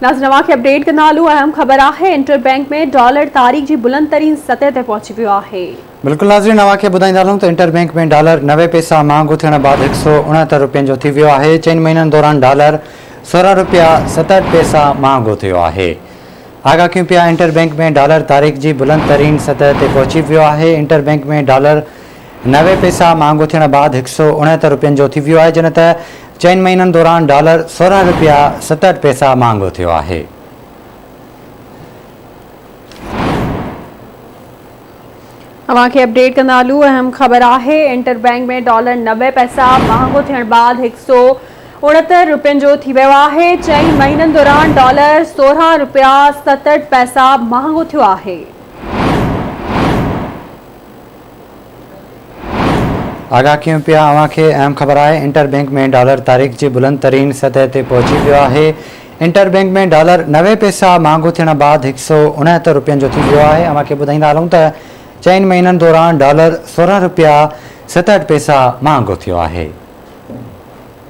नाज़रीन खे अपडेट कंदा हलूं। अहम ख़बर है इंटरबैंक में डॉलर तारीख़ की बुलंद तरीन सतह ते पहुंची वियो है। बिल्कुल नाज़रीन अवां खे ॿुधाईंदा हलूं त इंटरबैंक में डॉलर 90 पैसा महांगो थियण बाद 169 रुपयनि जो थी वियो आहे। 4 महीननि दौरान डॉलर 16 रुपया 67 पैसा महांगो थियो आहे। आगाह कयूं पिया इंटरबैंक में डॉलर तारीख़ की बुलंद तरीन सतह ते पहुंची वियो आहे। इंटरबैंक में डॉलर 90 पैसा महांगो थियण बाद 169 रुपयनि जो थी वियो आहे, जन त 4 महीननि दौरान डॉलर 16 रुपया 67 पैसा महांगो थियो आहे। अवां खे अपडेट कंदा हलूं। अहम ख़बर है इंटरबैंक में डॉलर 90 पैसा महांगो थियण बाद 169 रुपयनि जो थी वियो आहे। 4 महीननि दौरान डॉलर 16 रुपया 67 पैसा महांगो थियो आहे। आगाह कयूं पिया अवां खे अहम ख़बर है इंटरबैंक में डॉलर तारीख़ की बुलंद तरीन सतह ते पहुंची वियो आहे। इंटरबैंक में डॉलर 90 पैसा महांगो थियण बाद 169 रुपयनि जो थी वियो आहे। अवां खे ॿुधाईंदा हलूं त 4 महीननि दौरान डॉलर 16 रुपया 67 पैसा महांगो थियो आहे।